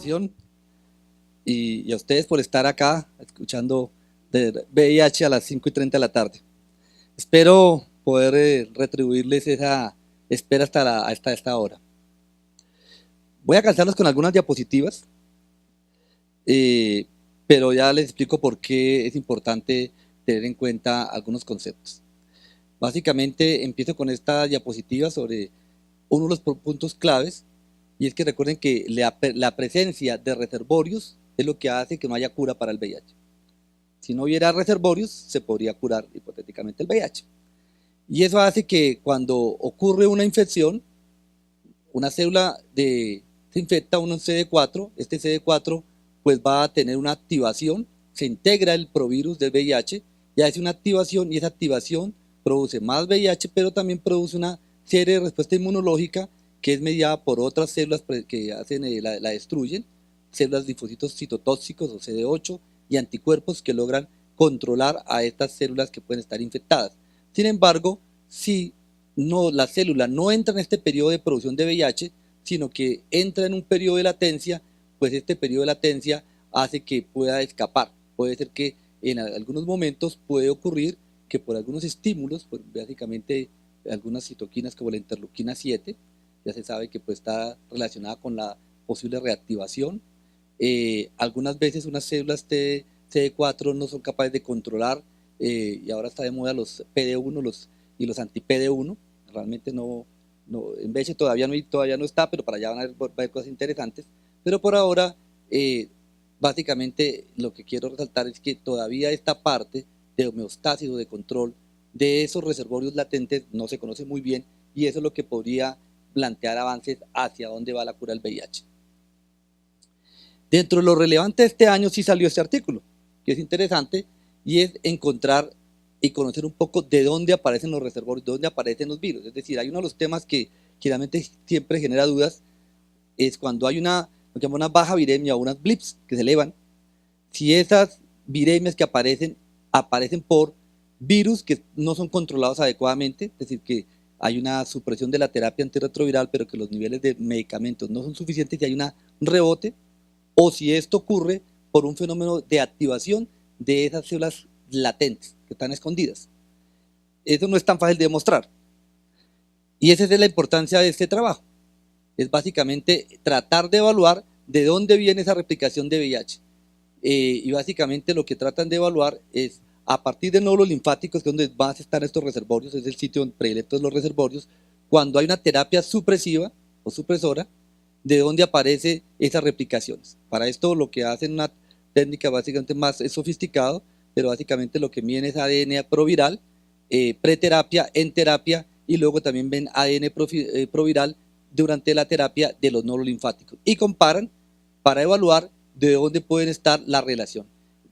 invitación y a ustedes por estar acá escuchando de VIH a las 5:30 de la tarde. Espero poder retribuirles esa espera hasta esta hora. Voy a cansarlos con algunas diapositivas, pero ya les explico por qué es importante tener en cuenta algunos conceptos. Básicamente empiezo con esta diapositiva sobre uno de los puntos claves, y es que recuerden que la presencia de reservorios es lo que hace que no haya cura para el VIH. Si no hubiera reservorios, se podría curar hipotéticamente el VIH. Y eso hace que cuando ocurre una infección, una célula se infecta un CD4, este CD4 pues va a tener una activación, se integra el provirus del VIH y hace una activación, y esa activación produce más VIH, pero también produce una serie de respuesta inmunológica que es mediada por otras células que hacen, la destruyen, células linfocitos citotóxicos o CD8 y anticuerpos que logran controlar a estas células que pueden estar infectadas. Sin embargo, si la célula no entra en este periodo de producción de VIH, sino que entra en un periodo de latencia, pues este periodo de latencia hace que pueda escapar. Puede ser que en algunos momentos puede ocurrir que por algunos estímulos, pues básicamente algunas citoquinas como la interleuquina 7, ya se sabe que pues está relacionada con la posible reactivación. Algunas veces unas células CD4 no son capaces de controlar, y ahora está de moda los PD1 y los anti-PD1. Realmente en VIH todavía no está, pero para allá van a haber cosas interesantes. Pero por ahora, básicamente lo que quiero resaltar es que todavía esta parte de homeostasis o de control de esos reservorios latentes no se conoce muy bien, y eso es lo que podría plantear avances hacia dónde va la cura del VIH. Dentro de lo relevante de este año sí salió este artículo, que es interesante, y es encontrar y conocer un poco de dónde aparecen los reservorios, de dónde aparecen los virus. Es decir, hay uno de los temas que realmente siempre genera dudas, es cuando hay lo que llama una baja viremia o unas blips que se elevan, si esas viremias que aparecen por virus que no son controlados adecuadamente, es decir, que hay una supresión de la terapia antirretroviral, pero que los niveles de medicamentos no son suficientes y hay un rebote, o si esto ocurre por un fenómeno de activación de esas células latentes que están escondidas. Eso no es tan fácil de demostrar. Y esa es la importancia de este trabajo. Es básicamente tratar de evaluar de dónde viene esa replicación de VIH. Y básicamente lo que tratan de evaluar es, a partir de nódulos linfáticos, que es donde más están estos reservorios, es el sitio predilecto de los reservorios, cuando hay una terapia supresiva o supresora, de dónde aparecen esas replicaciones. Para esto lo que hacen una técnica básicamente más sofisticado, pero básicamente lo que miden es ADN proviral, preterapia, en terapia, y luego también ven ADN proviral durante la terapia de los nódulos linfáticos. Y comparan para evaluar de dónde pueden estar la relación.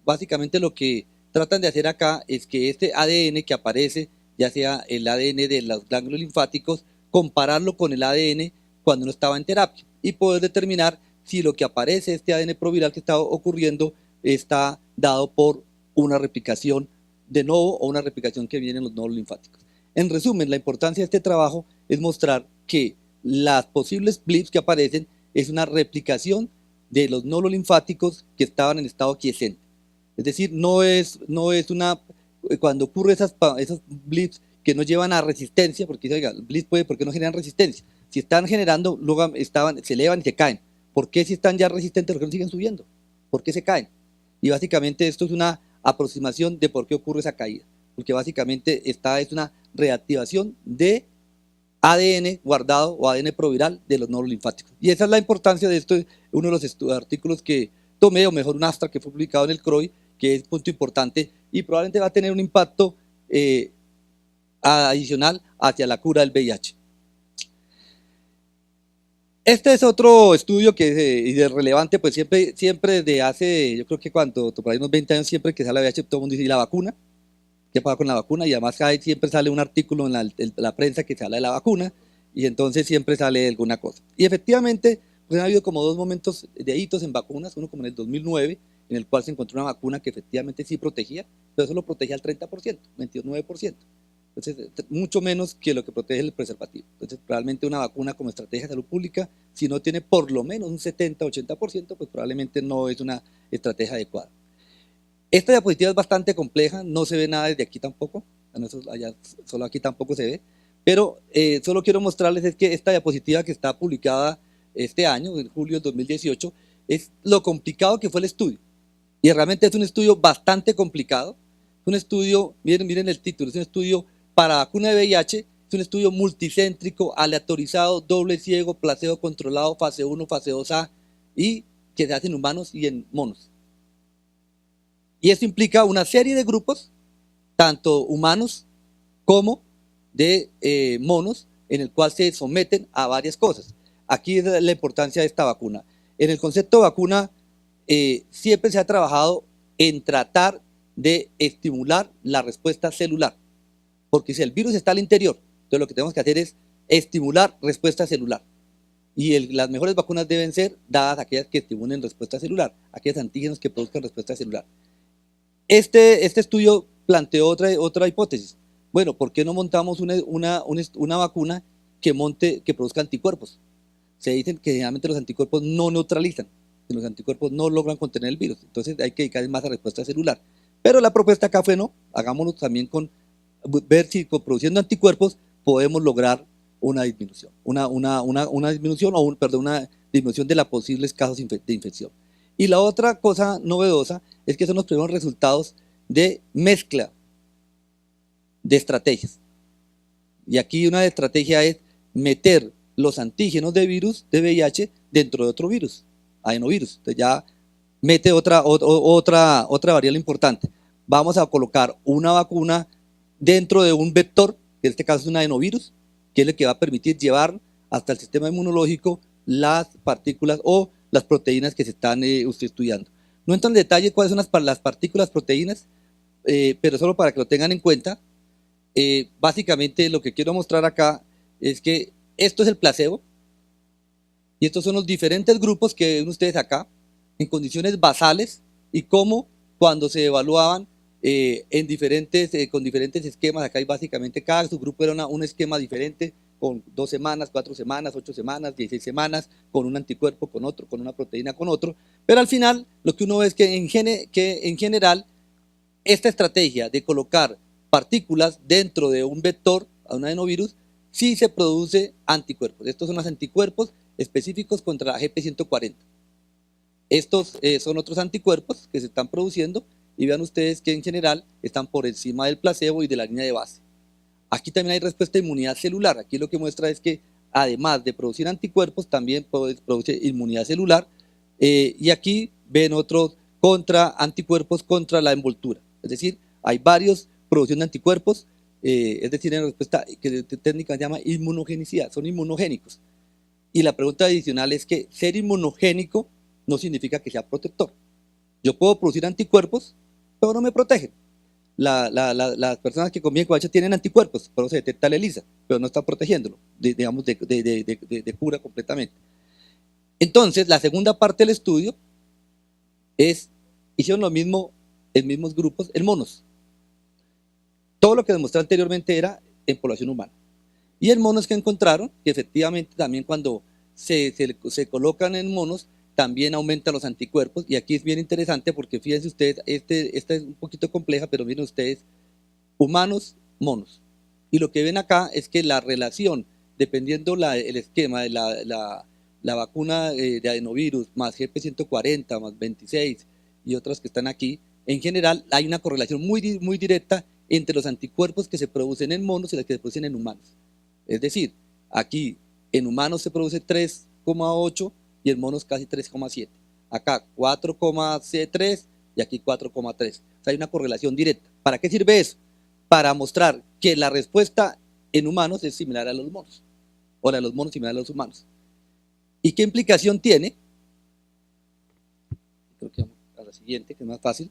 Básicamente lo que tratan de hacer acá es que este ADN que aparece, ya sea el ADN de los ganglios linfáticos, compararlo con el ADN cuando no estaba en terapia y poder determinar si lo que aparece, este ADN proviral que está ocurriendo, está dado por una replicación de novo o una replicación que viene en los nódulos linfáticos. En resumen, la importancia de este trabajo es mostrar que las posibles blips que aparecen es una replicación de los nódulos linfáticos que estaban en estado quiescente. Es decir, no es cuando ocurre esas blips que no llevan a resistencia, porque oiga, blips ¿por qué no generan resistencia? Si están generando, luego se elevan y se caen. ¿Por qué si están ya resistentes, por qué no siguen subiendo? ¿Por qué se caen? Y básicamente esto es una aproximación de por qué ocurre esa caída. Porque básicamente es una reactivación de ADN guardado o ADN proviral de los nódulos linfáticos. Y esa es la importancia de esto, uno de los artículos que tomé, o mejor un abstract que fue publicado en el CROI, que es un punto importante y probablemente va a tener un impacto adicional hacia la cura del VIH. Este es otro estudio que es relevante, pues siempre desde hace, yo creo que por ahí unos 20 años, siempre que sale VIH, todo el mundo dice, ¿y la vacuna? ¿Qué pasa con la vacuna? Y además siempre sale un artículo en la prensa que se habla de la vacuna, y entonces siempre sale alguna cosa. Y efectivamente, pues han habido como dos momentos de hitos en vacunas, uno como en el 2009, en el cual se encontró una vacuna que efectivamente sí protegía, pero solo protegía al 30%, 29%. Entonces, mucho menos que lo que protege el preservativo. Entonces, realmente una vacuna como estrategia de salud pública, si no tiene por lo menos un 70-80%, pues probablemente no es una estrategia adecuada. Esta diapositiva es bastante compleja, no se ve nada desde aquí tampoco, allá, solo aquí tampoco se ve, pero solo quiero mostrarles es que esta diapositiva que está publicada este año, en julio de 2018, es lo complicado que fue el estudio. Y realmente es un estudio bastante complicado, es un estudio, miren el título, es un estudio para vacuna de VIH, es un estudio multicéntrico, aleatorizado, doble ciego, placebo controlado, fase 1, fase 2A, y que se hace en humanos y en monos. Y esto implica una serie de grupos, tanto humanos como de monos, en el cual se someten a varias cosas. Aquí es la importancia de esta vacuna. En el concepto de vacuna siempre se ha trabajado en tratar de estimular la respuesta celular, porque si el virus está al interior, entonces lo que tenemos que hacer es estimular respuesta celular. Y las mejores vacunas deben ser dadas aquellas que estimulen respuesta celular, aquellos antígenos que produzcan respuesta celular. Este estudio planteó otra hipótesis. Bueno, ¿por qué no montamos una vacuna que produzca anticuerpos? Se dicen que generalmente los anticuerpos no neutralizan, que los anticuerpos no logran contener el virus, entonces hay que dedicar más a respuesta celular. Pero la propuesta acá fue no, hagámoslo también ver si produciendo anticuerpos podemos lograr una disminución, una disminución una disminución de los posibles casos de infección. Y la otra cosa novedosa es que son los primeros resultados de mezcla de estrategias. Y aquí una estrategia es meter los antígenos de virus de VIH dentro de otro virus, adenovirus. Entonces ya mete otra variable importante. Vamos a colocar una vacuna dentro de un vector, que en este caso es un adenovirus, que es el que va a permitir llevar hasta el sistema inmunológico las partículas o las proteínas que se están usted estudiando. No entro en detalle cuáles son las partículas proteínas, pero solo para que lo tengan en cuenta. Básicamente lo que quiero mostrar acá es que esto es el placebo y estos son los diferentes grupos que ven ustedes acá en condiciones basales y cómo cuando se evaluaban con diferentes esquemas, acá hay básicamente cada subgrupo era un esquema diferente, con 2 semanas, 4 semanas, 8 semanas, 16 semanas, con un anticuerpo, con otro, con una proteína, con otro, pero al final lo que uno ve es que en general esta estrategia de colocar partículas dentro de un vector, a un adenovirus, sí se produce anticuerpos. Estos son los anticuerpos específicos contra la GP140. Estos son otros anticuerpos que se están produciendo y vean ustedes que en general están por encima del placebo y de la línea de base. Aquí también hay respuesta de inmunidad celular. Aquí lo que muestra es que además de producir anticuerpos, también produce inmunidad celular. Y aquí ven otros anticuerpos contra la envoltura. Es decir, hay varios producción de anticuerpos, es decir, en respuesta que técnica se llama inmunogenicidad, son inmunogénicos. Y la pregunta adicional es que ser inmunogénico no significa que sea protector. Yo puedo producir anticuerpos, pero no me protegen. Las personas que conviven con VIH tienen anticuerpos, pero se detecta la ELISA, pero no está protegiéndolo, digamos, de cura completamente. Entonces, la segunda parte del estudio hicieron lo mismo en mismos grupos, en monos. Todo lo que demostré anteriormente era en población humana. Y en monos que encontraron, que efectivamente también cuando se colocan en monos, también aumentan los anticuerpos, y aquí es bien interesante porque fíjense ustedes, esta es un poquito compleja, pero miren ustedes, humanos, monos. Y lo que ven acá es que la relación, dependiendo el esquema de la vacuna de adenovirus, más GP140, más 26 y otras que están aquí, en general hay una correlación muy directa entre los anticuerpos que se producen en monos y los que se producen en humanos. Es decir, aquí en humanos se produce 3,8 y en monos casi 3,7. Acá 4,3 y aquí 4,3. O sea, hay una correlación directa. ¿Para qué sirve eso? Para mostrar que la respuesta en humanos es similar a los monos, o la de los monos similar a los humanos. ¿Y qué implicación tiene? Creo que vamos a la siguiente, que es más fácil.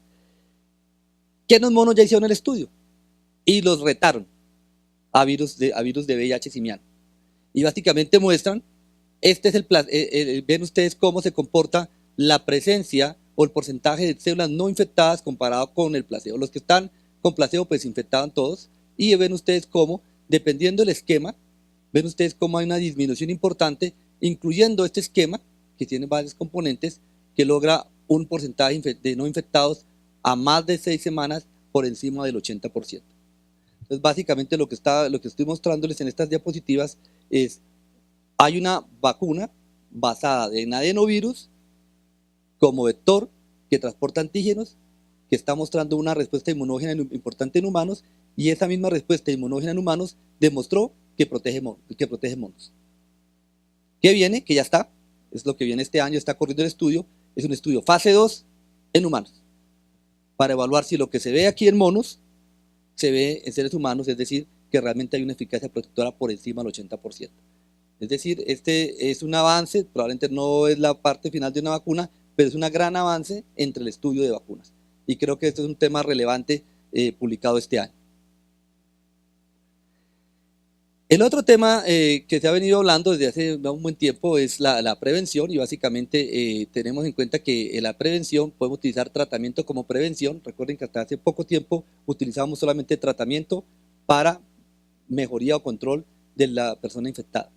Que los monos ya hicieron el estudio y los retaron a virus de VIH simiano. Y básicamente muestran, ven ustedes cómo se comporta la presencia o el porcentaje de células no infectadas comparado con el placebo. Los que están con placebo pues infectaban todos y ven ustedes cómo, dependiendo del esquema, ven ustedes cómo hay una disminución importante, incluyendo este esquema, que tiene varios componentes, que logra un porcentaje de no infectados a más de 6 semanas por encima del 80%. Entonces, básicamente lo que estoy mostrándoles en estas diapositivas es, hay una vacuna basada en adenovirus como vector que transporta antígenos, que está mostrando una respuesta inmunógena importante en humanos, y esa misma respuesta inmunógena en humanos demostró que protege monos. ¿Qué viene? Que ya está, es lo que viene este año, está corriendo el estudio, es un estudio fase 2 en humanos, para evaluar si lo que se ve aquí en monos se ve en seres humanos, es decir, que realmente hay una eficacia protectora por encima del 80%. Es decir, este es un avance, probablemente no es la parte final de una vacuna, pero es un gran avance entre el estudio de vacunas. Y creo que este es un tema relevante publicado este año. El otro tema que se ha venido hablando desde hace un buen tiempo es la prevención, y básicamente tenemos en cuenta que la prevención, podemos utilizar tratamiento como prevención. Recuerden que hasta hace poco tiempo utilizábamos solamente tratamiento para mejoría o control de la persona infectada.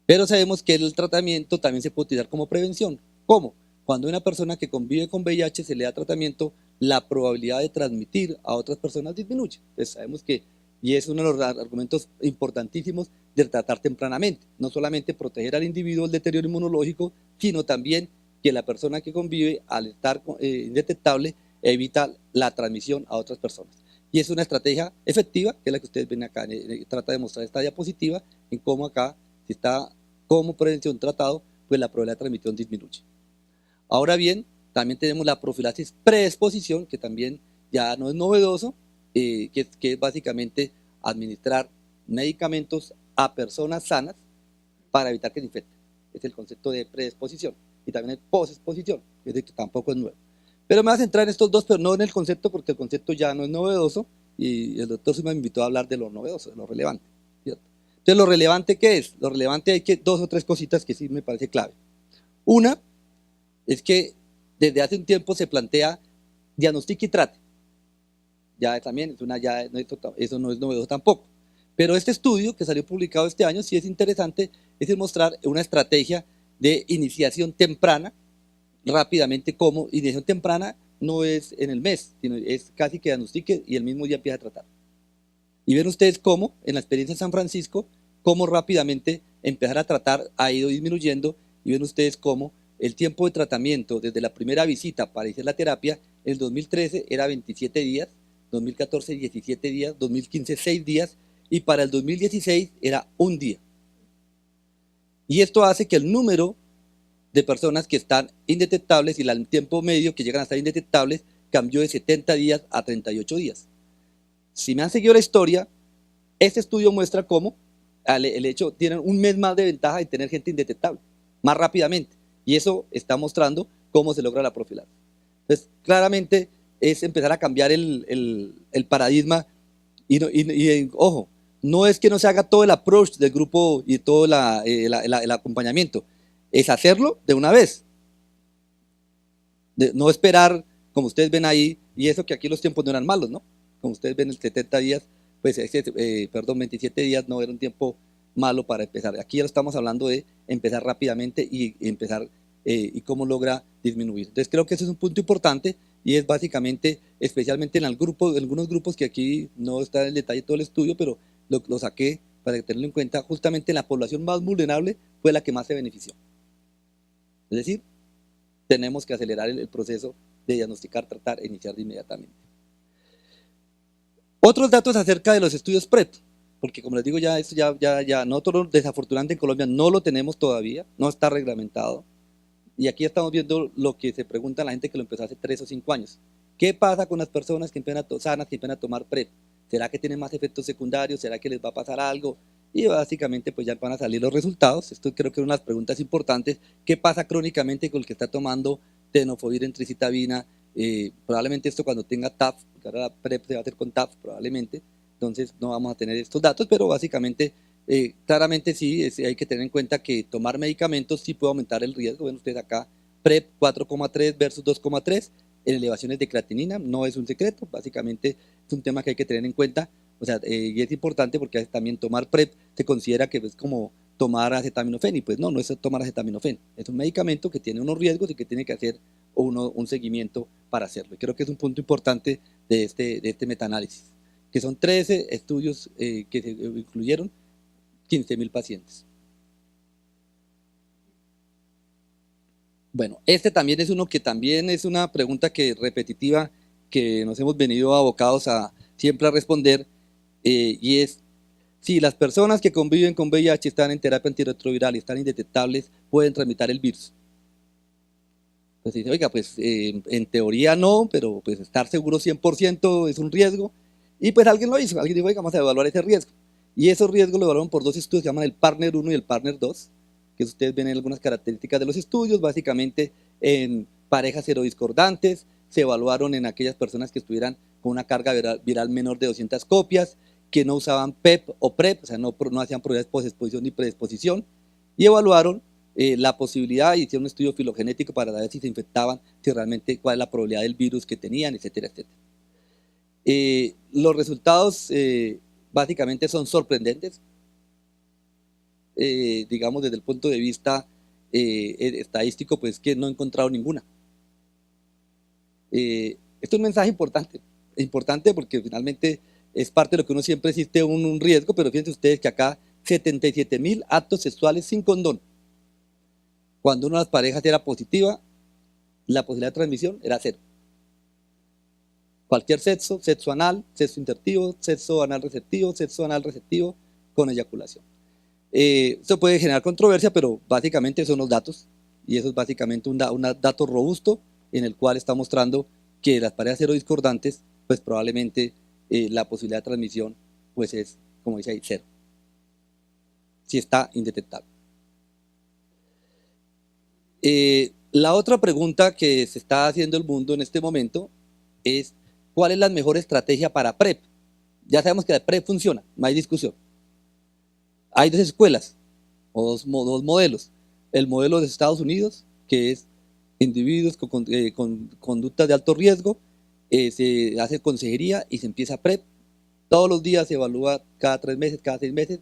Pero sabemos que el tratamiento también se puede utilizar como prevención. ¿Cómo? Cuando una persona que convive con VIH se le da tratamiento, la probabilidad de transmitir a otras personas disminuye. Entonces sabemos que, y es uno de los argumentos importantísimos de tratar tempranamente, no solamente proteger al individuo del deterioro inmunológico, sino también que la persona que convive, al estar indetectable, evita la transmisión a otras personas. Y es una estrategia efectiva, que es la que ustedes ven acá, trata de mostrar esta diapositiva, en cómo acá, si está como prevención tratado, pues la probabilidad de transmisión disminuye. Ahora bien, también tenemos la profilaxis preexposición, que también ya no es novedoso, que es básicamente administrar medicamentos a personas sanas para evitar que se infecten. Es el concepto de preexposición. Y también el posexposición, que es de que tampoco es nuevo. Pero me voy a centrar en estos dos, pero no en el concepto, porque el concepto ya no es novedoso, y el doctor me invitó a hablar de lo novedoso, de lo relevante, ¿cierto? Entonces, ¿lo relevante qué es? Lo relevante hay que dos o tres cositas que sí me parece clave. Una es que desde hace un tiempo se plantea diagnostique y trate. Ya también es una, ya eso no es novedoso tampoco. Pero este estudio que salió publicado este año sí es interesante, es el mostrar una estrategia de iniciación temprana, rápidamente. Como iniciación temprana no es en el mes, sino es casi que diagnostique y el mismo día empieza a tratar. Y ven ustedes cómo, en la experiencia en San Francisco, cómo rápidamente empezar a tratar ha ido disminuyendo, y ven ustedes cómo el tiempo de tratamiento desde la primera visita para iniciar la terapia, en el 2013 era 27 días, 2014 17 días, 2015 6 días, y para el 2016 era un día. Y esto hace que el número de personas que están indetectables y el tiempo medio que llegan a estar indetectables cambió de 70 días a 38 días. Si me han seguido la historia, este estudio muestra cómo el hecho tienen un mes más de ventaja de tener gente indetectable, más rápidamente. Y eso está mostrando cómo se logra la profilaxis. Entonces, claramente es empezar a cambiar el paradigma. Ojo, no es que no se haga todo el approach del grupo y todo el acompañamiento, es hacerlo de una vez. No esperar, como ustedes ven ahí, y eso que aquí los tiempos no eran malos, ¿no? Como ustedes ven, el 70 días, pues 27 días no era un tiempo malo para empezar. Aquí ya estamos hablando de empezar rápidamente y empezar y cómo logra disminuir. Entonces creo que ese es un punto importante, y es básicamente, especialmente en algunos grupos que aquí no está en el detalle todo el estudio, pero lo saqué para tenerlo en cuenta. Justamente en la población más vulnerable fue la que más se benefició. Es decir, tenemos que acelerar el proceso de diagnosticar, tratar e iniciar de inmediatamente. Otros datos acerca de los estudios PrEP, porque como les digo, ya esto nosotros desafortunadamente en Colombia no lo tenemos todavía, no está reglamentado, y aquí estamos viendo lo que se pregunta a la gente que lo empezó hace 3 o 5 años. ¿Qué pasa con las personas que empiezan sanas, que empiezan a tomar PrEP? ¿Será que tienen más efectos secundarios? ¿Será que les va a pasar algo? Y básicamente pues ya van a salir los resultados. Esto creo que es una de las preguntas importantes. ¿Qué pasa crónicamente con el que está tomando tenofovir, entricitabina? Probablemente esto cuando tenga TAF, porque ahora la PrEP se va a hacer con TAF probablemente, entonces no vamos a tener estos datos, pero básicamente claramente sí, hay que tener en cuenta que tomar medicamentos sí puede aumentar el riesgo. Ven ustedes acá, PrEP 4,3 versus 2,3, en elevaciones de creatinina, no es un secreto, básicamente es un tema que hay que tener en cuenta. O sea, y es importante porque también tomar PrEP se considera que es como tomar acetaminofén, y pues no, no es tomar acetaminofén, es un medicamento que tiene unos riesgos y que tiene que hacer un seguimiento para hacerlo. Y creo que es un punto importante de este metaanálisis, que son 13 estudios que se incluyeron 15.000 pacientes. Bueno, este también es uno que también es una pregunta que repetitiva que nos hemos venido abocados a siempre a responder, y es si las personas que conviven con VIH están en terapia antirretroviral y están indetectables, pueden transmitir el virus. Pues dice, oiga, pues en teoría no, pero pues estar seguro 100% es un riesgo. Y pues alguien lo hizo, alguien dijo, oiga, vamos a evaluar ese riesgo. Y esos riesgos lo evaluaron por dos estudios que se llaman el Partner 1 y el Partner 2, que ustedes ven en algunas características de los estudios, básicamente en parejas serodiscordantes, se evaluaron en aquellas personas que estuvieran con una carga viral menor de 200 copias, que no usaban PEP o PrEP, o sea, no hacían pruebas de posexposición ni predisposición, y evaluaron la posibilidad, y hicieron un estudio filogenético para ver si se infectaban, si realmente cuál es la probabilidad del virus que tenían, etcétera, etcétera. Los resultados básicamente son sorprendentes, digamos desde el punto de vista estadístico, pues que no he encontrado ninguna. Esto es un mensaje importante porque finalmente es parte de lo que uno siempre existe un riesgo, pero fíjense ustedes que acá 77.000 actos sexuales sin condón. Cuando una de las parejas era positiva, la posibilidad de transmisión era cero. Cualquier sexo, sexo anal, sexo interactivo, sexo anal receptivo con eyaculación. Esto puede generar controversia, pero básicamente son los datos, y eso es básicamente un dato robusto en el cual está mostrando que las parejas serodiscordantes, pues probablemente la posibilidad de transmisión pues es, como dice ahí, cero, si está indetectable. La otra pregunta que se está haciendo el mundo en este momento es ¿cuál es la mejor estrategia para PrEP? Ya sabemos que la PrEP funciona, no hay discusión. Hay dos escuelas o dos modelos. El modelo de Estados Unidos, que es individuos con conductas de alto riesgo, se hace consejería y se empieza PrEP. Todos los días se evalúa cada 3 meses, cada 6 meses,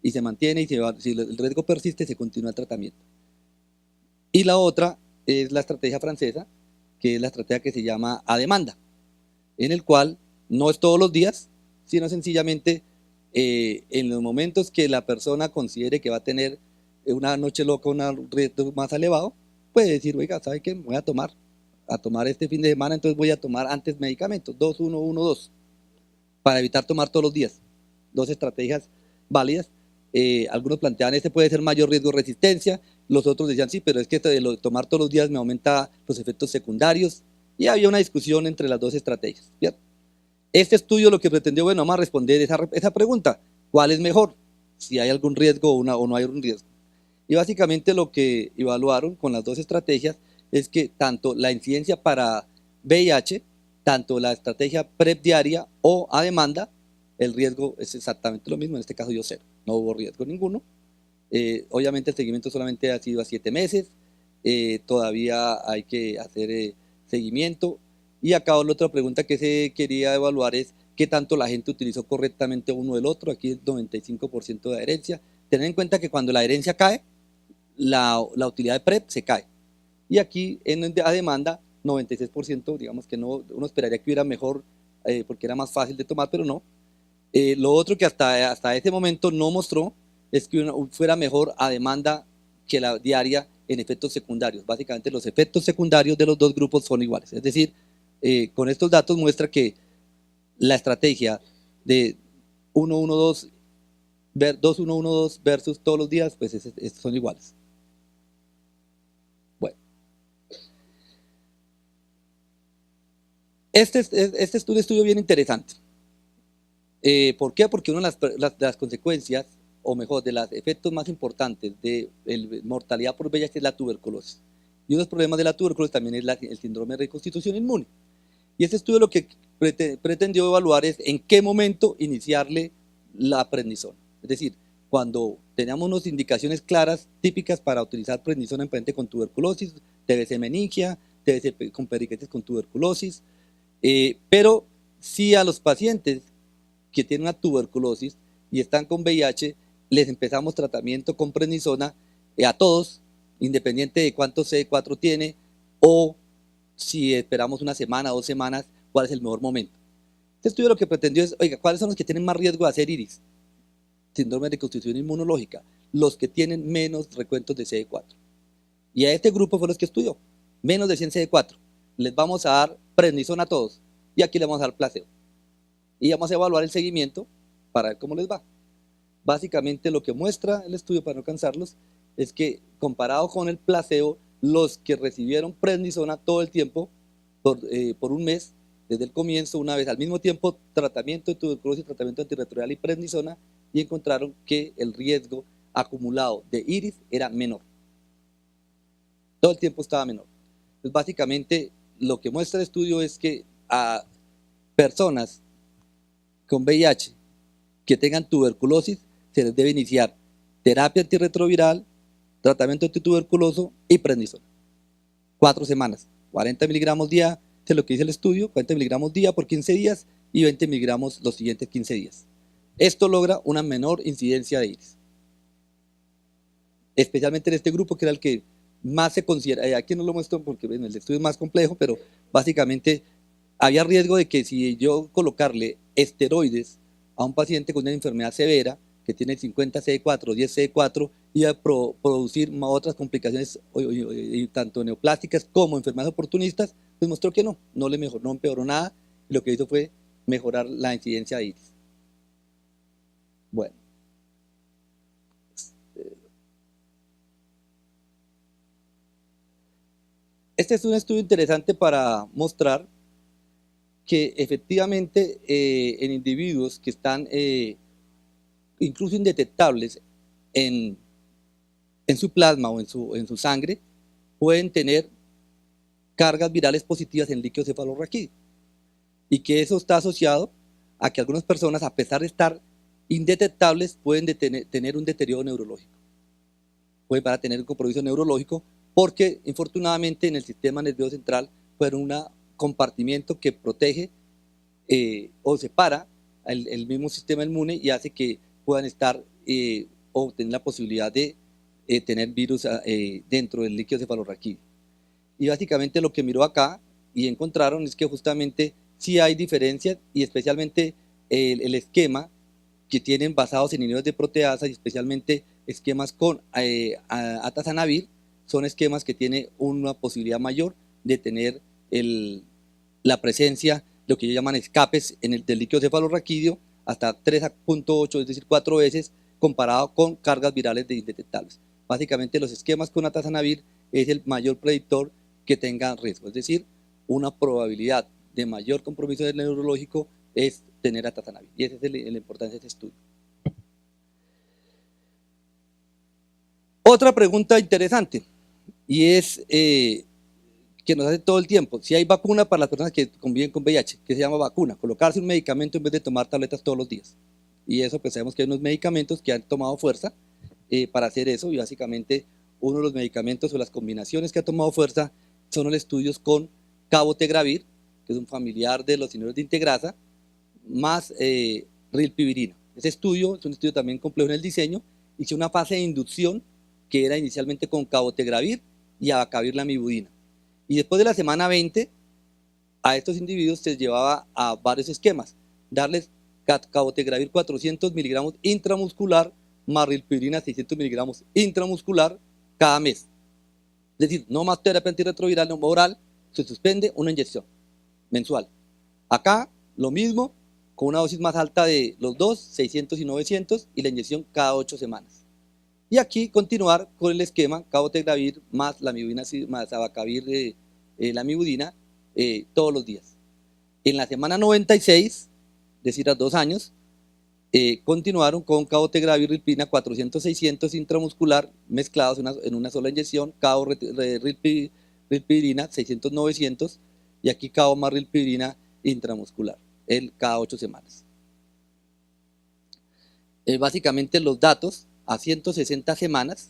y se mantiene, y si el riesgo persiste, se continúa el tratamiento. Y la otra es la estrategia francesa, que es la estrategia que se llama a demanda, en el cual no es todos los días, sino sencillamente en los momentos que la persona considere que va a tener una noche loca, un riesgo más elevado, puede decir, oiga, ¿sabe qué? Voy a tomar este fin de semana, entonces voy a tomar antes medicamentos, 2, 1, 1, 2, para evitar tomar todos los días. Dos estrategias válidas. Algunos planteaban, este puede ser mayor riesgo de resistencia, los otros decían, sí, pero es que tomar todos los días me aumenta los efectos secundarios, y había una discusión entre las dos estrategias. ¿Bien? Este estudio lo que pretendió, bueno, vamos a responder esa pregunta, ¿cuál es mejor? Si hay algún riesgo o no hay un riesgo. Y básicamente lo que evaluaron con las dos estrategias es que tanto la incidencia para VIH, tanto la estrategia PrEP diaria o a demanda, el riesgo es exactamente lo mismo, en este caso dio cero, no hubo riesgo ninguno. Obviamente el seguimiento solamente ha sido a 7 meses, todavía hay que hacer seguimiento. Y acá la otra pregunta que se quería evaluar es qué tanto la gente utilizó correctamente uno del otro. Aquí el 95% de adherencia. Tener en cuenta que cuando la adherencia cae, la utilidad de PrEP se cae. Y aquí a demanda, 96%, digamos que no, uno esperaría que hubiera mejor porque era más fácil de tomar, pero no. Lo otro que hasta ese momento no mostró es que fuera mejor a demanda que la diaria en efectos secundarios. Básicamente los efectos secundarios de los dos grupos son iguales. Es decir, con estos datos muestra que la estrategia de 1-1-2, 2-1-1-2 versus todos los días, pues son iguales. Bueno. Este es un estudio bien interesante. ¿Por qué? Porque una de las consecuencias, o mejor, de los efectos más importantes de mortalidad por VIH es la tuberculosis. Y uno de los problemas de la tuberculosis también es el síndrome de reconstitución inmune. Y este estudio lo que pretendió evaluar es en qué momento iniciarle la prednisona. Es decir, cuando teníamos unas indicaciones claras, típicas para utilizar prednisona en pacientes con tuberculosis, TBC meningia, TBC con periquetes con tuberculosis, pero sí a los pacientes que tienen una tuberculosis y están con VIH, les empezamos tratamiento con prednisona a todos, independiente de cuánto CD4 tiene o si esperamos una semana, 2 semanas, cuál es el mejor momento. Este estudio lo que pretendió es, oiga, ¿cuáles son los que tienen más riesgo de hacer iris? Síndrome de constitución inmunológica, los que tienen menos recuentos de CD4. Y a este grupo fue los que estudió, menos de 100 CD4. Les vamos a dar prednisona a todos y aquí les vamos a dar placebo. Y vamos a evaluar el seguimiento para ver cómo les va. Básicamente lo que muestra el estudio, para no cansarlos, es que comparado con el placebo, los que recibieron prednisona todo el tiempo, por un mes, desde el comienzo, una vez al mismo tiempo, tratamiento de tuberculosis, tratamiento antirretroviral y prednisona, y encontraron que el riesgo acumulado de iris era menor. Todo el tiempo estaba menor. Entonces, básicamente, lo que muestra el estudio es que a personas con VIH que tengan tuberculosis se les debe iniciar terapia antirretroviral, tratamiento antituberculoso y prednisona. 4 semanas, 40 miligramos día, es lo que dice el estudio, 40 miligramos día por 15 días y 20 miligramos los siguientes 15 días. Esto logra una menor incidencia de iris. Especialmente en este grupo que era el que más se considera, aquí no lo muestro porque bueno, el estudio es más complejo, pero básicamente había riesgo de que si yo colocarle esteroides a un paciente con una enfermedad severa, que tiene 50 CD4, 10 CD4, iba a producir otras complicaciones, tanto neoplásticas como enfermedades oportunistas, pues mostró que no le mejoró, no empeoró nada, y lo que hizo fue mejorar la incidencia de iris. Bueno. Este es un estudio interesante para mostrar que efectivamente en individuos que están incluso indetectables en su plasma o en su sangre, pueden tener cargas virales positivas en líquido cefalorraquídeo, y que eso está asociado a que algunas personas, a pesar de estar indetectables, pueden tener un deterioro neurológico, pueden para tener un compromiso neurológico, porque infortunadamente en el sistema nervioso central fueron un compartimiento que protege o separa el mismo sistema inmune y hace que puedan estar o tener la posibilidad de tener virus dentro del líquido cefalorraquídeo. Y básicamente lo que miró acá y encontraron es que justamente sí hay diferencias, y especialmente el esquema que tienen basados en inhibidores de proteasa, y especialmente esquemas con atazanavir, son esquemas que tienen una posibilidad mayor de tener la presencia, lo que ellos llaman escapes del líquido cefalorraquídeo, hasta 3.8, es decir, 4 veces, comparado con cargas virales indetectables. Básicamente los esquemas con atazanavir es el mayor predictor que tengan riesgo, es decir, una probabilidad de mayor compromiso neurológico es tener atazanavir, y esa es la importancia de este estudio. Otra pregunta interesante, y es que nos hace todo el tiempo, si hay vacuna para las personas que conviven con VIH, que se llama vacuna, colocarse un medicamento en vez de tomar tabletas todos los días. Y eso pues sabemos que hay unos medicamentos que han tomado fuerza para hacer eso, y básicamente uno de los medicamentos o las combinaciones que ha tomado fuerza son los estudios con cabotegravir, que es un familiar de los inhibidores de integrasa, más rilpivirina. Ese estudio es un estudio también complejo en el diseño, hizo una fase de inducción que era inicialmente con cabotegravir y abacavir lamivudina. Y después de la semana 20, a estos individuos se llevaba a varios esquemas, darles cabotegravir 400 miligramos intramuscular más rilpivirina 600 miligramos intramuscular cada mes. Es decir, no más terapia antirretroviral no oral, se suspende una inyección mensual. Acá lo mismo, con una dosis más alta de los dos, 600 y 900, y la inyección cada 8 semanas. Y aquí continuar con el esquema cabotegravir más lamivudina más abacavir lamivudina todos los días. En la semana 96, es decir, a 2 años, continuaron con cabotegravir rilpirina 400-600 intramuscular mezclados en una sola inyección, cabo rilpirina 600-900, y aquí cabo más rilpirina intramuscular, cada 8 semanas. Básicamente los datos a 160 semanas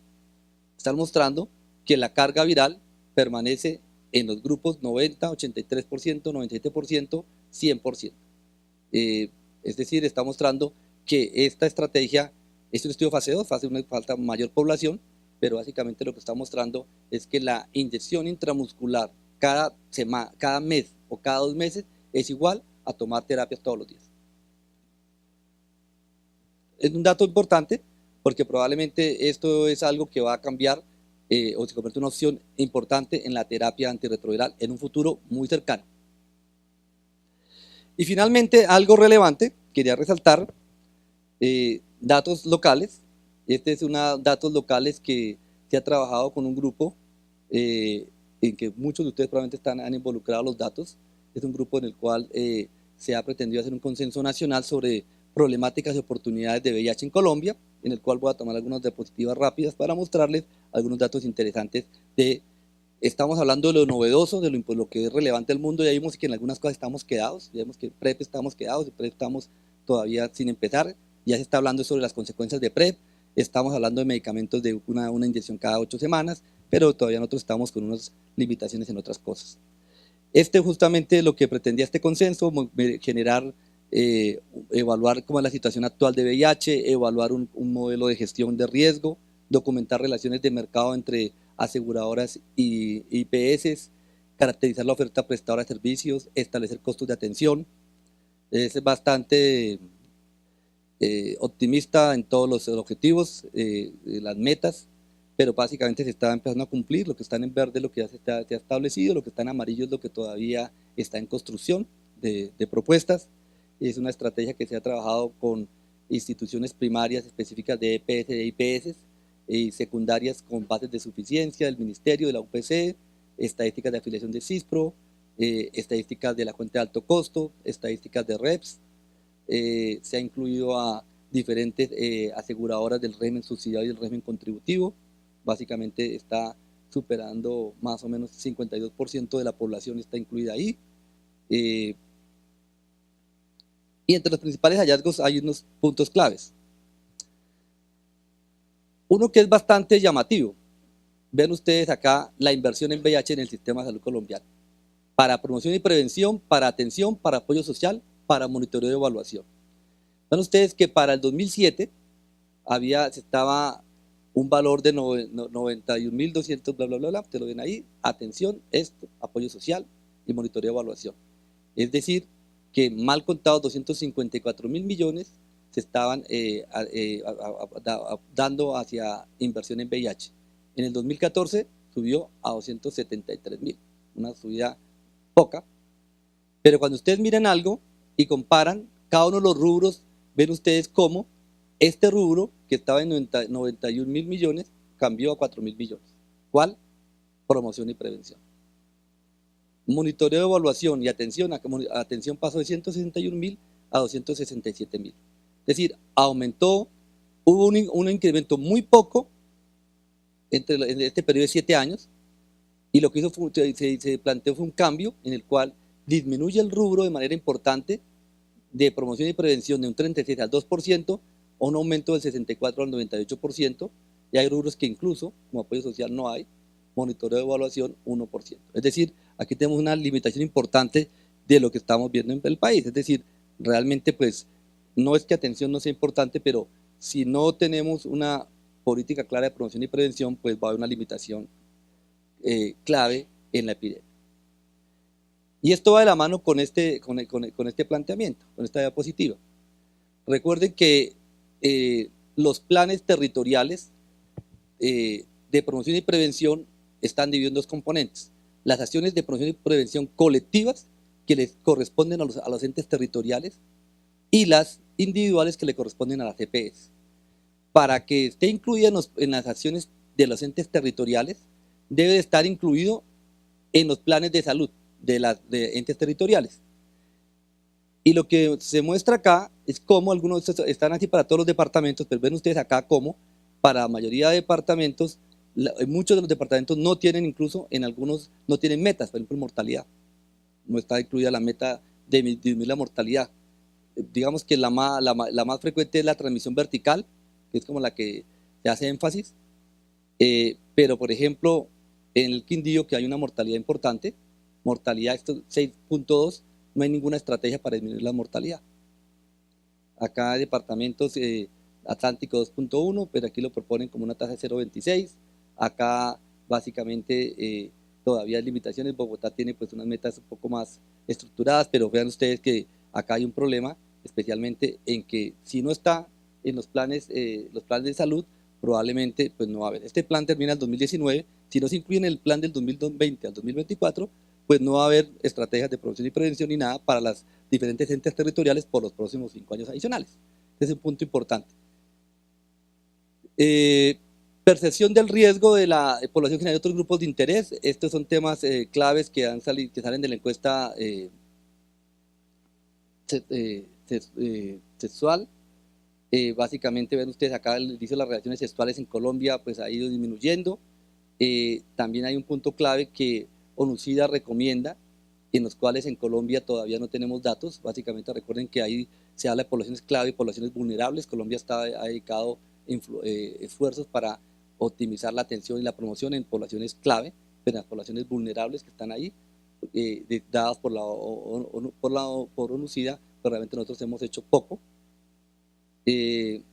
están mostrando que la carga viral permanece en los grupos 90, 83%, 97%, 100%. Es decir, está mostrando que esta estrategia es un estudio fase 2, fase 1 falta mayor población, pero básicamente lo que está mostrando es que la inyección intramuscular cada mes o cada 2 meses es igual a tomar terapias todos los días. Es un dato importante porque probablemente esto es algo que va a cambiar o se convierte en una opción importante en la terapia antirretroviral en un futuro muy cercano. Y finalmente, algo relevante, quería resaltar datos locales. Este es datos locales que se ha trabajado con un grupo en que muchos de ustedes probablemente han involucrado los datos. Es un grupo en el cual se ha pretendido hacer un consenso nacional sobre problemáticas y oportunidades de VIH en Colombia, en el cual voy a tomar algunas diapositivas rápidas para mostrarles algunos datos interesantes estamos hablando de lo novedoso, de lo que es relevante al mundo. Ya vimos que en algunas cosas estamos quedados, ya vimos que PrEP estamos quedados, PrEP estamos todavía sin empezar, ya se está hablando sobre las consecuencias de PrEP, estamos hablando de medicamentos de una inyección cada 8 semanas, pero todavía nosotros estamos con unas limitaciones en otras cosas. Justamente lo que pretendía este consenso, generar, evaluar cómo es la situación actual de VIH, evaluar un modelo de gestión de riesgo, documentar relaciones de mercado entre aseguradoras y IPS, caracterizar la oferta prestadora de servicios, establecer costos de atención. Es bastante optimista en todos los objetivos, las metas, pero básicamente se está empezando a cumplir. Lo que está en verde es lo que ya se ha establecido, lo que está en amarillo es lo que todavía está en construcción de propuestas. Es una estrategia que se ha trabajado con instituciones primarias específicas de EPS, de IPS, y secundarias con bases de suficiencia del Ministerio, de la UPC, estadísticas de afiliación de CISPRO, estadísticas de la cuenta de alto costo, estadísticas de REPS. Se ha incluido a diferentes aseguradoras del régimen subsidiario y del régimen contributivo. Básicamente está superando más o menos 52% de la población está incluida ahí. Y entre los principales hallazgos hay unos puntos claves. Uno que es bastante llamativo. Ven ustedes acá la inversión en VIH en el sistema de salud colombiano. Para promoción y prevención, para atención, para apoyo social, para monitoreo y evaluación. Ven ustedes que para el 2007 estaba un valor de 91.200, bla, bla, bla, bla, te lo ven ahí, atención, apoyo social y monitoreo y evaluación. Es decir, que mal contados 254.000 millones se estaban dando hacia inversión en VIH. En el 2014 subió a 273.000, una subida poca, pero cuando ustedes miran algo y comparan cada uno de los rubros, ven ustedes cómo este rubro que estaba en 91.000 millones cambió a 4.000 millones. ¿Cuál? Promoción y prevención. Monitoreo, evaluación y atención pasó de 161.000 a 267.000. Es decir, hubo un incremento muy poco en este periodo de 7 años, y lo que hizo se planteó fue un cambio en el cual disminuye el rubro de manera importante de promoción y prevención de un 36 al 2%, a un aumento del 64 al 98%, y hay rubros que incluso, como apoyo social, no hay, monitoreo de evaluación 1%. Es decir, aquí tenemos una limitación importante de lo que estamos viendo en el país. Es decir, realmente pues no es que atención no sea importante, pero si no tenemos una política clara de promoción y prevención, pues va a haber una limitación clave en la epidemia. Y esto va de la mano con este planteamiento, con esta diapositiva. Recuerden que los planes territoriales de promoción y prevención están divididos en dos componentes. Las acciones de promoción y prevención colectivas que les corresponden a los entes territoriales y las individuales que le corresponden a las EPS. Para que esté incluida en las acciones de los entes territoriales, debe de estar incluido en los planes de salud de entes territoriales. Y lo que se muestra acá es cómo algunos están así para todos los departamentos, pero ven ustedes acá cómo para la mayoría de departamentos, muchos de los departamentos no tienen, incluso en algunos no tienen metas, por ejemplo mortalidad. No está incluida la meta de disminuir la mortalidad. Digamos que la más frecuente es la transmisión vertical, que es como la que se hace énfasis, pero por ejemplo en el Quindío, que hay una mortalidad importante, mortalidad 6.2, no hay ninguna estrategia para disminuir la mortalidad. Acá departamentos Atlántico 2.1, pero aquí lo proponen como una tasa de 0.26. Acá básicamente todavía hay limitaciones. Bogotá tiene pues unas metas un poco más estructuradas, pero vean ustedes que acá hay un problema, especialmente en que si no está en los planes de salud, probablemente pues no va a haber. Este plan termina en el 2019, si no se incluye en el plan del 2020 al 2024, pues no va a haber estrategias de promoción y prevención ni nada para las diferentes entes territoriales por los próximos 5 años adicionales. Este es un punto importante. Percepción del riesgo de la población general y otros grupos de interés. Estos son temas claves que salen de la encuesta sexual. Básicamente ven ustedes acá el inicio de las relaciones sexuales en Colombia pues ha ido disminuyendo. También hay un punto clave que ONUCIDA recomienda, en los cuales en Colombia todavía no tenemos datos. Básicamente recuerden que ahí se habla de poblaciones clave y poblaciones vulnerables. Colombia ha dedicado esfuerzos para optimizar la atención y la promoción en poblaciones clave, pero en las poblaciones vulnerables que están ahí, dadas por ONUCIDA, pero realmente nosotros hemos hecho poco. Y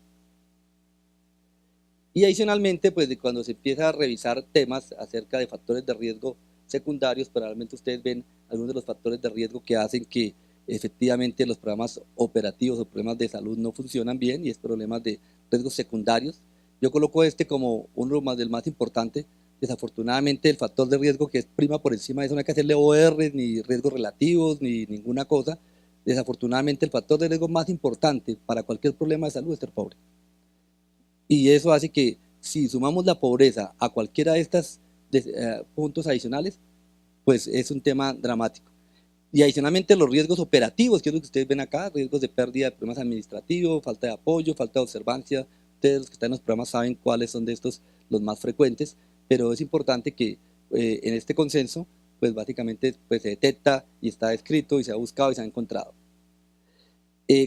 adicionalmente, pues cuando se empieza a revisar temas acerca de factores de riesgo secundarios, probablemente ustedes ven algunos de los factores de riesgo que hacen que efectivamente los programas operativos o problemas de salud no funcionan bien, y es problemas de riesgos secundarios. Yo coloco este como uno del más importante. Desafortunadamente el factor de riesgo que es prima por encima de eso, no hay que hacerle OR, ni riesgos relativos, ni ninguna cosa. Desafortunadamente el factor de riesgo más importante para cualquier problema de salud es ser pobre. Y eso hace que si sumamos la pobreza a cualquiera de estos puntos adicionales, pues es un tema dramático. Y adicionalmente los riesgos operativos, que es lo que ustedes ven acá, riesgos de pérdida de problemas administrativos, falta de apoyo, falta de observancia. Ustedes los que están en los programas saben cuáles son de estos los más frecuentes, pero es importante que en este consenso, pues básicamente pues, se detecta y está escrito y se ha buscado y se ha encontrado.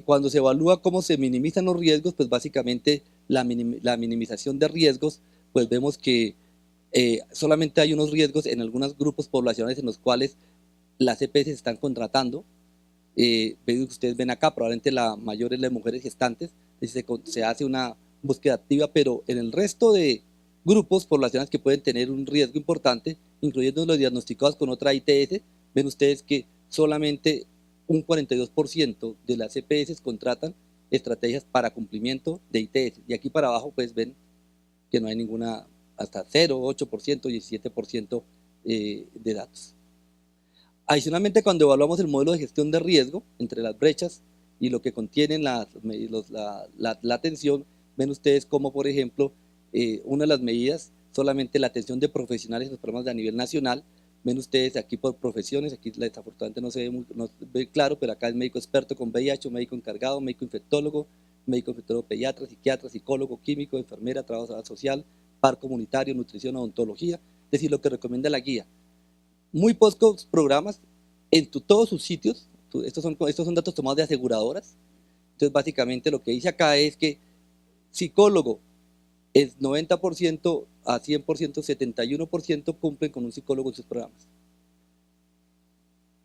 Cuando se evalúa cómo se minimizan los riesgos, pues básicamente la minimización de riesgos, pues vemos que solamente hay unos riesgos en algunos grupos poblacionales en los cuales las EPS se están contratando. Ustedes ven acá, probablemente la mayor es la de mujeres gestantes, se hace una búsqueda activa, pero en el resto de grupos poblacionales que pueden tener un riesgo importante, incluyendo los diagnosticados con otra ITS, ven ustedes que solamente un 42% de las EPS contratan estrategias para cumplimiento de ITS. Y aquí para abajo pues ven que no hay ninguna, hasta 0, 8%, 17% de datos. Adicionalmente, cuando evaluamos el modelo de gestión de riesgo entre las brechas y lo que contienen la atención, ven ustedes como, por ejemplo, una de las medidas, solamente la atención de profesionales en los programas de a nivel nacional. Ven ustedes aquí por profesiones, aquí desafortunadamente no se ve claro, pero acá es médico experto con VIH, médico encargado, médico infectólogo pediatra, psiquiatra, psicólogo, químico, enfermera, trabajador social, par comunitario, nutrición, odontología, es decir, lo que recomienda la guía. Muy pocos programas en todos sus sitios, estos son datos tomados de aseguradoras. Entonces básicamente lo que dice acá es que psicólogo es 90% a 100%, 71% cumplen con un psicólogo en sus programas.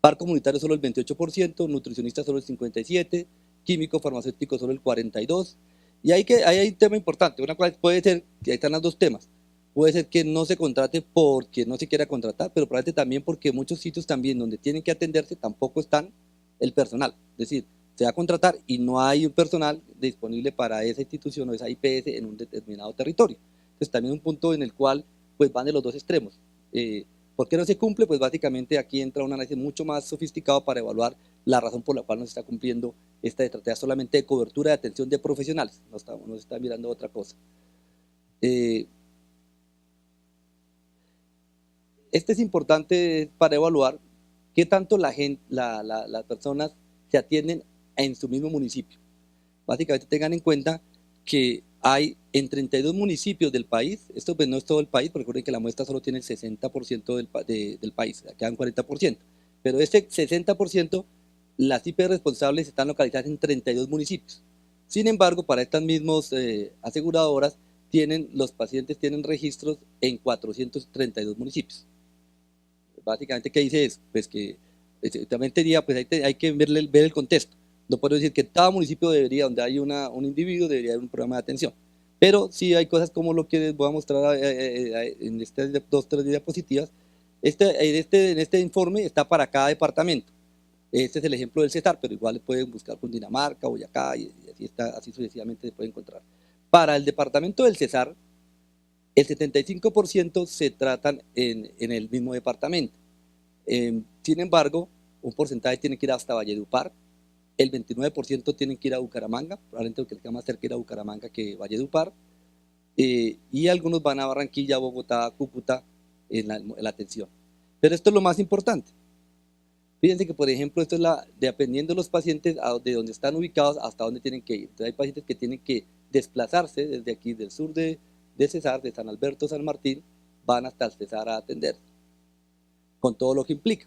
Par comunitario solo el 28%, nutricionista solo el 57%, químico farmacéutico solo el 42%. Y ahí hay un tema importante, una cosa puede ser, que ahí están los dos temas, puede ser que no se contrate porque no se quiera contratar, pero probablemente también porque muchos sitios también donde tienen que atenderse tampoco están el personal. Es decir, se va a contratar y no hay un personal disponible para esa institución o esa IPS en un determinado territorio. Entonces también un punto en el cual pues van de los dos extremos. ¿Por qué no se cumple? Pues básicamente aquí entra un análisis mucho más sofisticado para evaluar la razón por la cual no se está cumpliendo esta estrategia solamente de cobertura de atención de profesionales. No se está mirando otra cosa. Este es importante para evaluar qué tanto las personas se atienden en su mismo municipio. Básicamente tengan en cuenta que hay en 32 municipios del país, esto pues no es todo el país, porque recuerden que la muestra solo tiene el 60% del país, quedan 40%, pero este 60%, las IP responsables están localizadas en 32 municipios. Sin embargo, para estas mismas aseguradoras, los pacientes tienen registros en 432 municipios. Básicamente, ¿qué dice eso? Pues que también diría, pues hay que ver el contexto. No puedo decir que cada municipio debería, donde hay un individuo, debería haber un programa de atención. Pero sí hay cosas como lo que les voy a mostrar en estas dos, tres diapositivas. En este informe está para cada departamento. Este es el ejemplo del Cesar, pero igual pueden buscar con Dinamarca, Boyacá, y así, así sucesivamente se puede encontrar. Para el departamento del Cesar, el 75% se tratan en el mismo departamento. Sin embargo, un porcentaje tiene que ir hasta Valledupar, el 29% tienen que ir a Bucaramanga, probablemente porque les queda más cerca ir a Bucaramanga que Valledupar, y algunos van a Barranquilla, Bogotá, Cúcuta en la atención. Pero esto es lo más importante. Fíjense que, por ejemplo, esto es dependiendo de los pacientes de donde están ubicados hasta dónde tienen que ir. Entonces hay pacientes que tienen que desplazarse desde aquí, del sur de Cesar, de San Alberto, San Martín, van hasta el Cesar a atender, con todo lo que implica.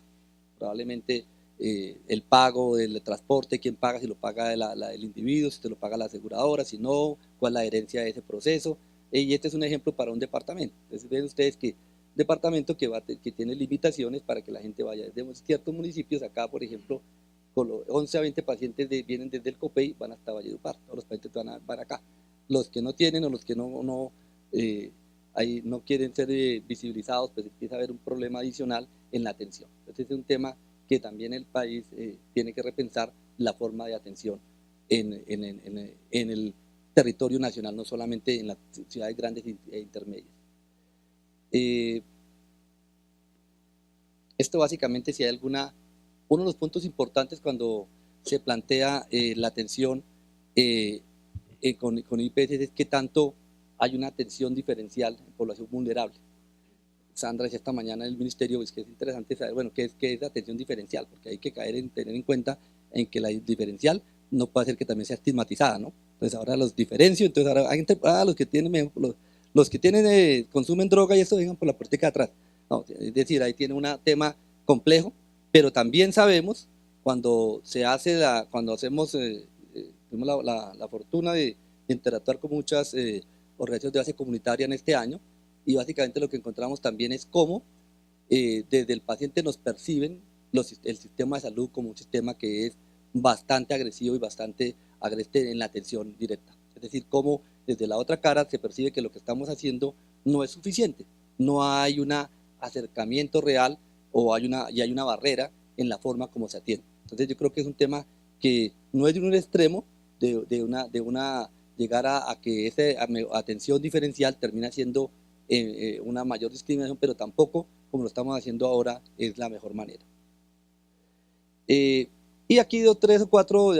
Probablemente el pago del transporte, quién paga, si lo paga el individuo, si se lo paga la aseguradora, si no, cuál es la herencia de ese proceso. Y este es un ejemplo para un departamento. Entonces ven ustedes que departamento que tiene limitaciones para que la gente vaya desde ciertos municipios. Acá, por ejemplo, con los 11 a 20 pacientes vienen desde el COPEI, van hasta Valledupar. Todos los pacientes van acá. Los que no tienen o los que no quieren ser visibilizados, pues empieza a haber un problema adicional en la atención. Entonces es un tema que también el país tiene que repensar la forma de atención en el territorio nacional, no solamente en las ciudades grandes e intermedias. Esto básicamente, si hay uno de los puntos importantes cuando se plantea la atención con IPS es que tanto hay una atención diferencial en población vulnerable. Sandra decía esta mañana en el ministerio, es que es interesante saber, bueno, qué es la atención diferencial, porque hay que tener en cuenta en que la diferencial no puede ser que también sea estigmatizada, ¿no? Entonces ahora los diferencio, entonces ahora hay gente, los que tienen, consumen droga y eso vengan por la puerta de atrás. No, es decir, ahí tiene un tema complejo, pero también sabemos cuando hacemos, tuvimos la fortuna de interactuar con muchas organizaciones de base comunitaria en este año, y básicamente lo que encontramos también es cómo desde el paciente nos perciben el sistema de salud como un sistema que es bastante agresivo y bastante agreste en la atención directa. Es decir, cómo desde la otra cara se percibe que lo que estamos haciendo no es suficiente, no hay un acercamiento real y hay una barrera en la forma como se atiende. Entonces yo creo que es un tema que no es de un extremo, llegar a que esa atención diferencial termina siendo una mayor discriminación, pero tampoco, como lo estamos haciendo ahora, es la mejor manera. Y aquí doy 3 o 4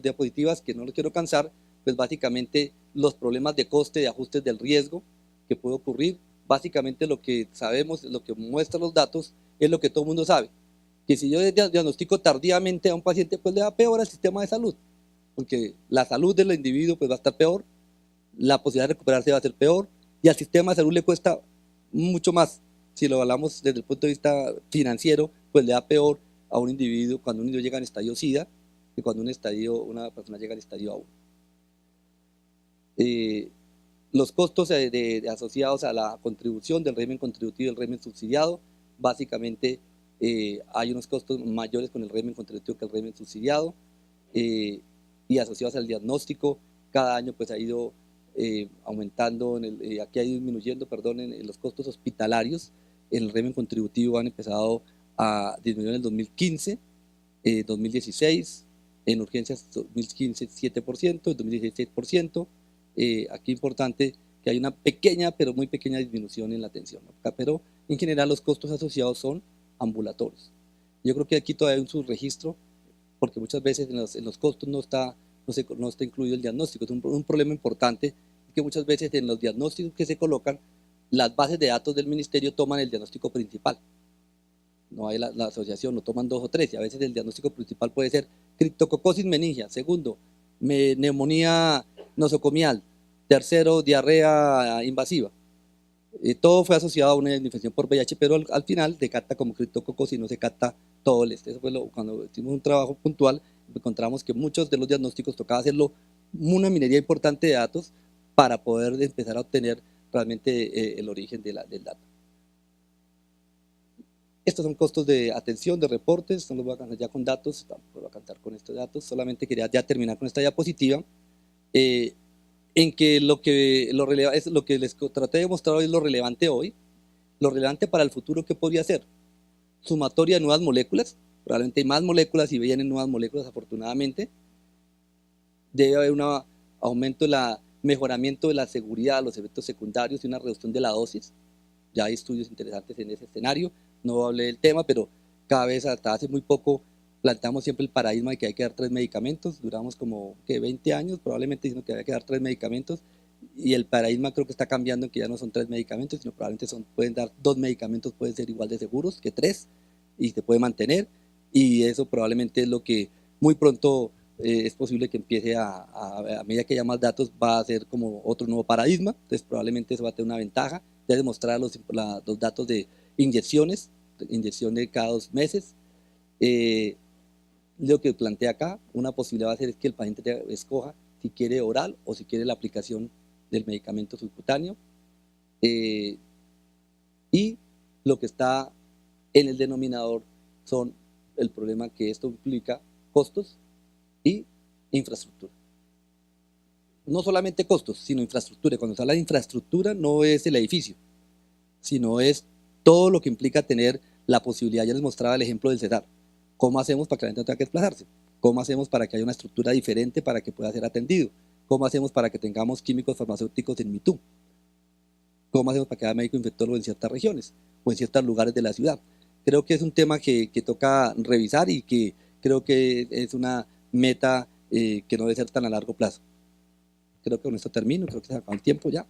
diapositivas que no los quiero cansar, pues básicamente los problemas de coste, de ajustes del riesgo que puede ocurrir. Básicamente lo que sabemos, lo que muestran los datos, es lo que todo el mundo sabe, que si yo diagnostico tardíamente a un paciente, pues le da peor al sistema de salud, porque la salud del individuo pues va a estar peor, la posibilidad de recuperarse va a ser peor, y al sistema de salud le cuesta mucho más. Si lo hablamos desde el punto de vista financiero, pues le da peor a un individuo cuando un individuo llega en estadio SIDA que cuando una persona llega en estadio A1. Los costos asociados a la contribución del régimen contributivo y del régimen subsidiado, básicamente hay unos costos mayores con el régimen contributivo que el régimen subsidiado, y asociados al diagnóstico, cada año pues ha ido aumentando, aquí ha ido disminuyendo, perdón, en los costos hospitalarios. En el régimen contributivo han empezado a disminuir en el 2015, 2016, en urgencias 2015 7%, en 2016 6%. Aquí importante que hay una pequeña, pero muy pequeña disminución en la atención, ¿no? Pero en general los costos asociados son ambulatorios. Yo creo que aquí todavía hay un subregistro, porque muchas veces en los costos no está incluido el diagnóstico. Es un problema importante que muchas veces en los diagnósticos que se colocan, las bases de datos del ministerio toman el diagnóstico principal. No hay la asociación, lo toman 2 o 3, y a veces el diagnóstico principal puede ser criptococosis meningia, segundo, neumonía nosocomial, tercero, diarrea invasiva. Todo fue asociado a una infección por VIH, pero al final se capta como criptococosis y no se capta todo el Eso fue cuando hicimos un trabajo puntual, encontramos que muchos de los diagnósticos tocaba hacerlo una minería importante de datos para poder empezar a obtener realmente el origen del dato. Estos son costos de atención, de reportes, no los voy a cansar ya con datos, tampoco voy a cansar con estos datos, solamente quería ya terminar con esta diapositiva, en que es lo que les traté de mostrar hoy es lo relevante hoy, lo relevante para el futuro, ¿qué podría ser? Sumatoria de nuevas moléculas, probablemente hay más moléculas y vienen nuevas moléculas afortunadamente, debe haber un aumento mejoramiento de la seguridad, los efectos secundarios y una reducción de la dosis. Ya hay estudios interesantes en ese escenario, no hablé del tema, pero cada vez hasta hace muy poco planteamos siempre el paradigma de que hay que dar 3 medicamentos, duramos como que 20 años probablemente diciendo que había que dar 3 medicamentos, y el paradigma creo que está cambiando en que ya no son 3 medicamentos, sino probablemente pueden dar 2 medicamentos, pueden ser igual de seguros que 3, y se puede mantener, y eso probablemente es lo que muy pronto es posible que empiece a medida que haya más datos, va a ser como otro nuevo paradigma, entonces probablemente eso va a tener una ventaja, ya demostrar los datos de inyecciones, inyección de cada 2 meses. Lo que plantea acá, una posibilidad va a ser es que el paciente escoja si quiere oral o si quiere la aplicación del medicamento subcutáneo. Y lo que está en el denominador son el problema que esto implica costos y infraestructura. No solamente costos, sino infraestructura. Cuando se habla de infraestructura no es el edificio, sino es todo lo que implica tener la posibilidad. Ya les mostraba el ejemplo del CESAR. ¿Cómo hacemos para que la gente no tenga que desplazarse? ¿Cómo hacemos para que haya una estructura diferente para que pueda ser atendido? ¿Cómo hacemos para que tengamos químicos farmacéuticos en MITU? ¿Cómo hacemos para que haya médico infectólogo en ciertas regiones o en ciertos lugares de la ciudad? Creo que es un tema que toca revisar y que creo que es una meta que no debe ser tan a largo plazo. Creo que con esto termino, creo que se acabó el tiempo ya.